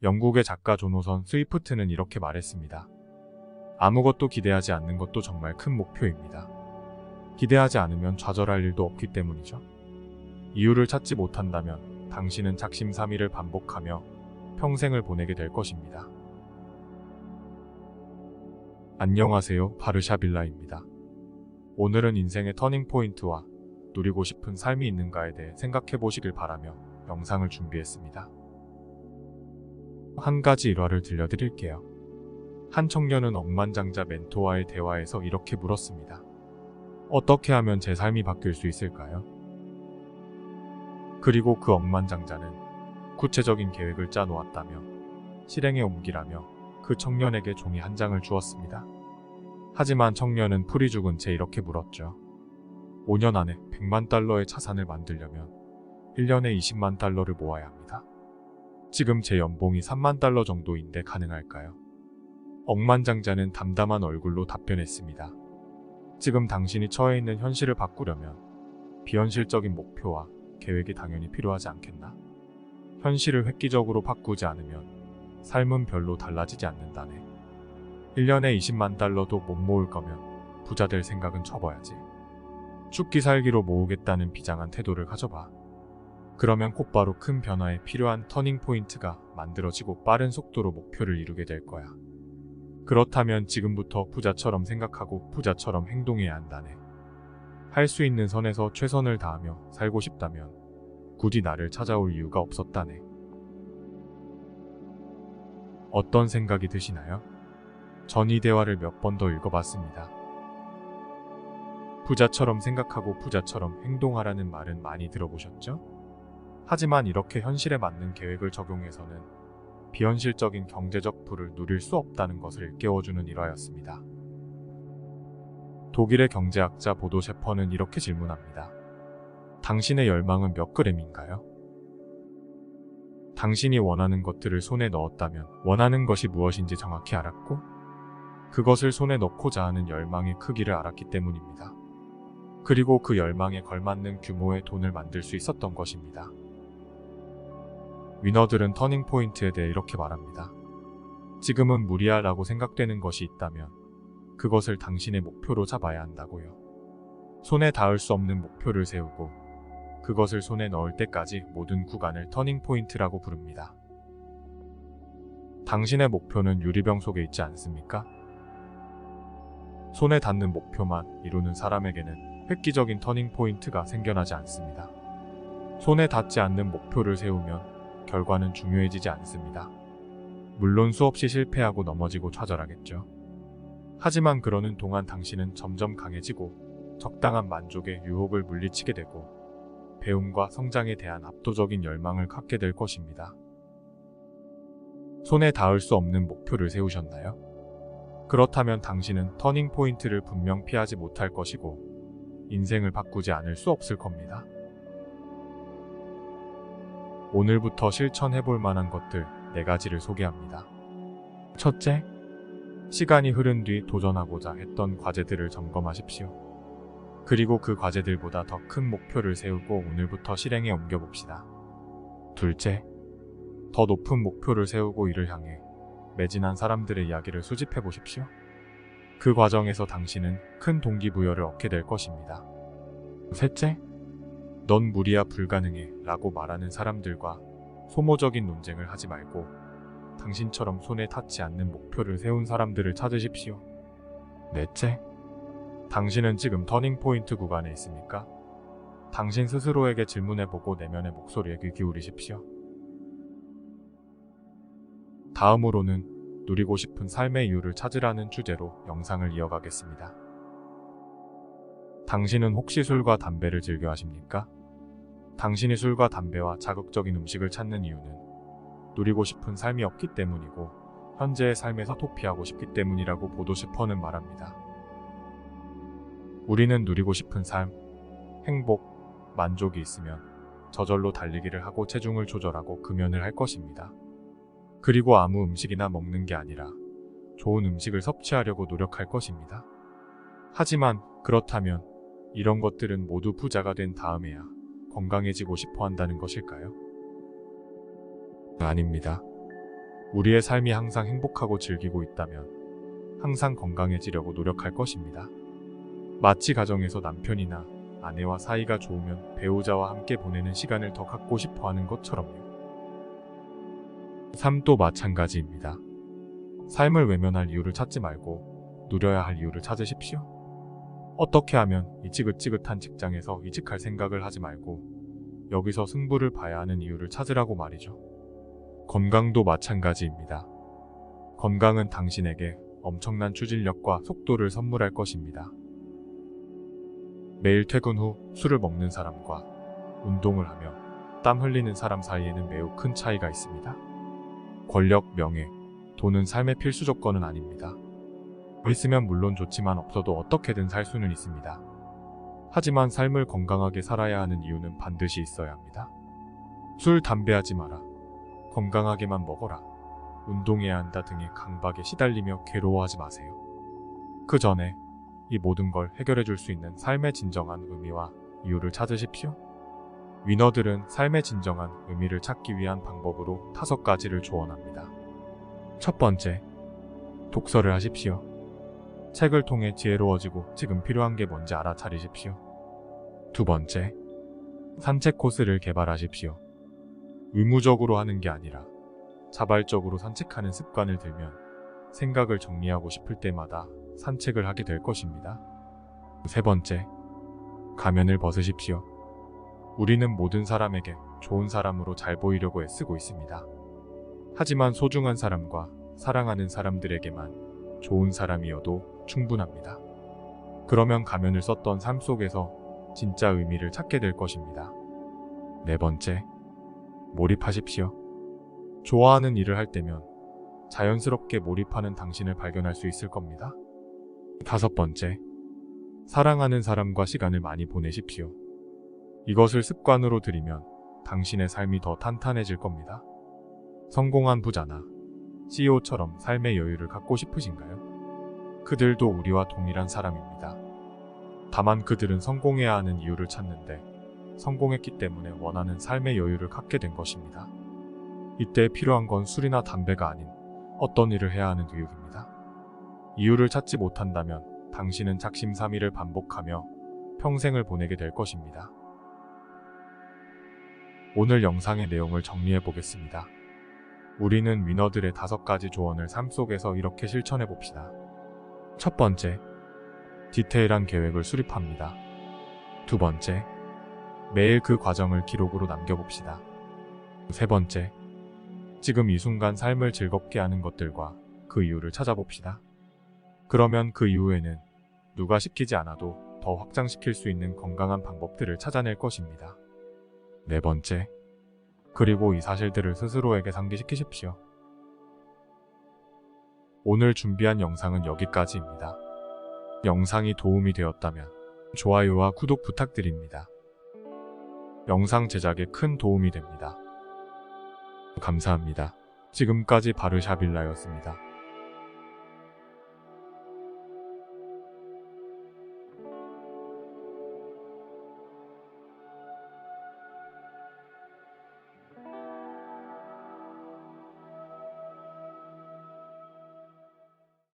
영국의 작가 조노선 스위프트는 이렇게 말했습니다. 아무것도 기대하지 않는 것도 정말 큰 목표입니다. 기대하지 않으면 좌절할 일도 없기 때문이죠. 이유를 찾지 못한다면 당신은 작심삼일을 반복하며 평생을 보내게 될 것입니다. 안녕하세요, 바르샤빌라입니다. 오늘은 인생의 터닝포인트와 누리고 싶은 삶이 있는가에 대해 생각해 보시길 바라며 영상을 준비했습니다. 한 가지 일화를 들려드릴게요. 한 청년은 억만장자 멘토와의 대화에서 이렇게 물었습니다. 어떻게 하면 제 삶이 바뀔 수 있을까요? 그리고 그 억만장자는 구체적인 계획을 짜놓았다며 실행에 옮기라며 그 청년에게 종이 한 장을 주었습니다. 하지만 청년은 풀이 죽은 채 이렇게 물었죠. 5년 안에 100만 달러의 자산을 만들려면 1년에 20만 달러를 모아야 합니다. 지금 제 연봉이 3만 달러 정도인데 가능할까요? 억만장자는 담담한 얼굴로 답변했습니다. 지금 당신이 처해 있는 현실을 바꾸려면 비현실적인 목표와 계획이 당연히 필요하지 않겠나? 현실을 획기적으로 바꾸지 않으면 삶은 별로 달라지지 않는다네. 1년에 20만 달러도 못 모을 거면 부자 될 생각은 접어야지. 죽기 살기로 모으겠다는 비장한 태도를 가져봐. 그러면 곧바로 큰 변화에 필요한 터닝포인트가 만들어지고 빠른 속도로 목표를 이루게 될 거야. 그렇다면 지금부터 부자처럼 생각하고 부자처럼 행동해야 한다네. 할 수 있는 선에서 최선을 다하며 살고 싶다면 굳이 나를 찾아올 이유가 없었다네. 어떤 생각이 드시나요? 전 이 대화를 몇 번 더 읽어봤습니다. 부자처럼 생각하고 부자처럼 행동하라는 말은 많이 들어보셨죠? 하지만 이렇게 현실에 맞는 계획을 적용해서는 비현실적인 경제적 부를 누릴 수 없다는 것을 일깨워주는 일화였습니다. 독일의 경제학자 보도 셰퍼는 이렇게 질문합니다. 당신의 열망은 몇 그램인가요? 당신이 원하는 것들을 손에 넣었다면 원하는 것이 무엇인지 정확히 알았고 그것을 손에 넣고자 하는 열망의 크기를 알았기 때문입니다. 그리고 그 열망에 걸맞는 규모의 돈을 만들 수 있었던 것입니다. 위너들은 터닝포인트에 대해 이렇게 말합니다. 지금은 무리하라고 생각되는 것이 있다면 그것을 당신의 목표로 잡아야 한다고요. 손에 닿을 수 없는 목표를 세우고 그것을 손에 넣을 때까지 모든 구간을 터닝포인트라고 부릅니다. 당신의 목표는 유리병 속에 있지 않습니까? 손에 닿는 목표만 이루는 사람에게는 획기적인 터닝포인트가 생겨나지 않습니다. 손에 닿지 않는 목표를 세우면 결과는 중요해지지 않습니다. 물론 수없이 실패하고 넘어지고 좌절하겠죠. 하지만 그러는 동안 당신은 점점 강해지고 적당한 만족의 유혹을 물리치게 되고 배움과 성장에 대한 압도적인 열망을 갖게 될 것입니다. 손에 닿을 수 없는 목표를 세우셨나요? 그렇다면 당신은 터닝포인트를 분명 피하지 못할 것이고 인생을 바꾸지 않을 수 없을 겁니다. 오늘부터 실천해볼 만한 것들 4가지를 소개합니다. 첫째, 시간이 흐른 뒤 도전하고자 했던 과제들을 점검하십시오. 그리고 그 과제들보다 더 큰 목표를 세우고 오늘부터 실행에 옮겨봅시다. 둘째, 더 높은 목표를 세우고 이를 향해 매진한 사람들의 이야기를 수집해보십시오. 그 과정에서 당신은 큰 동기부여를 얻게 될 것입니다. 셋째, 넌 무리야 불가능해 라고 말하는 사람들과 소모적인 논쟁을 하지 말고 당신처럼 손에 닿지 않는 목표를 세운 사람들을 찾으십시오. 넷째, 당신은 지금 터닝포인트 구간에 있습니까? 당신 스스로에게 질문해보고 내면의 목소리에 귀 기울이십시오. 다음으로는 누리고 싶은 삶의 이유를 찾으라는 주제로 영상을 이어가겠습니다. 당신은 혹시 술과 담배를 즐겨 하십니까? 당신이 술과 담배와 자극적인 음식을 찾는 이유는 누리고 싶은 삶이 없기 때문이고 현재의 삶에서 도피하고 싶기 때문이라고 보도 셰퍼는 말합니다. 우리는 누리고 싶은 삶, 행복, 만족이 있으면 저절로 달리기를 하고 체중을 조절하고 금연을 할 것입니다. 그리고 아무 음식이나 먹는 게 아니라 좋은 음식을 섭취하려고 노력할 것입니다. 하지만 그렇다면 이런 것들은 모두 부자가 된 다음에야 건강해지고 싶어 한다는 것일까요? 아닙니다. 우리의 삶이 항상 행복하고 즐기고 있다면 항상 건강해지려고 노력할 것입니다. 마치 가정에서 남편이나 아내와 사이가 좋으면 배우자와 함께 보내는 시간을 더 갖고 싶어 하는 것처럼요. 삶도 마찬가지입니다. 삶을 외면할 이유를 찾지 말고 누려야 할 이유를 찾으십시오. 어떻게 하면 이 지긋지긋한 직장에서 이직할 생각을 하지 말고 여기서 승부를 봐야 하는 이유를 찾으라고 말이죠. 건강도 마찬가지입니다. 건강은 당신에게 엄청난 추진력과 속도를 선물할 것입니다. 매일 퇴근 후 술을 먹는 사람과 운동을 하며 땀 흘리는 사람 사이에는 매우 큰 차이가 있습니다. 권력, 명예, 돈은 삶의 필수 조건은 아닙니다. 있으면 물론 좋지만 없어도 어떻게든 살 수는 있습니다. 하지만 삶을 건강하게 살아야 하는 이유는 반드시 있어야 합니다. 술, 담배 하지 마라. 건강하게만 먹어라. 운동해야 한다 등의 강박에 시달리며 괴로워하지 마세요. 그 전에 이 모든 걸 해결해 줄 수 있는 삶의 진정한 의미와 이유를 찾으십시오. 위너들은 삶의 진정한 의미를 찾기 위한 방법으로 5가지를 조언합니다. 첫 번째, 독서를 하십시오. 책을 통해 지혜로워지고 지금 필요한 게 뭔지 알아차리십시오. 두 번째, 산책 코스를 개발하십시오. 의무적으로 하는 게 아니라 자발적으로 산책하는 습관을 들면 생각을 정리하고 싶을 때마다 산책을 하게 될 것입니다. 세 번째, 가면을 벗으십시오. 우리는 모든 사람에게 좋은 사람으로 잘 보이려고 애쓰고 있습니다. 하지만 소중한 사람과 사랑하는 사람들에게만 좋은 사람이어도 충분합니다. 그러면 가면을 썼던 삶 속에서 진짜 의미를 찾게 될 것입니다. 네 번째, 몰입하십시오. 좋아하는 일을 할 때면 자연스럽게 몰입하는 당신을 발견할 수 있을 겁니다. 다섯 번째, 사랑하는 사람과 시간을 많이 보내십시오. 이것을 습관으로 들이면 당신의 삶이 더 탄탄해질 겁니다. 성공한 부자나 CEO처럼 삶의 여유를 갖고 싶으신가요? 그들도 우리와 동일한 사람입니다. 다만 그들은 성공해야 하는 이유를 찾는데 성공했기 때문에 원하는 삶의 여유를 갖게 된 것입니다. 이때 필요한 건 술이나 담배가 아닌 어떤 일을 해야 하는 의욕입니다. 이유를 찾지 못한다면 당신은 작심삼일을 반복하며 평생을 보내게 될 것입니다. 오늘 영상의 내용을 정리해 보겠습니다. 우리는 위너들의 5가지 조언을 삶 속에서 이렇게 실천해 봅시다. 첫 번째, 디테일한 계획을 수립합니다. 두 번째, 매일 그 과정을 기록으로 남겨봅시다. 세 번째, 지금 이 순간 삶을 즐겁게 하는 것들과 그 이유를 찾아봅시다. 그러면 그 이후에는 누가 시키지 않아도 더 확장시킬 수 있는 건강한 방법들을 찾아낼 것입니다. 네 번째, 그리고 이 사실들을 스스로에게 상기시키십시오. 오늘 준비한 영상은 여기까지입니다. 영상이 도움이 되었다면 좋아요와 구독 부탁드립니다. 영상 제작에 큰 도움이 됩니다. 감사합니다. 지금까지 바르샤빌라였습니다.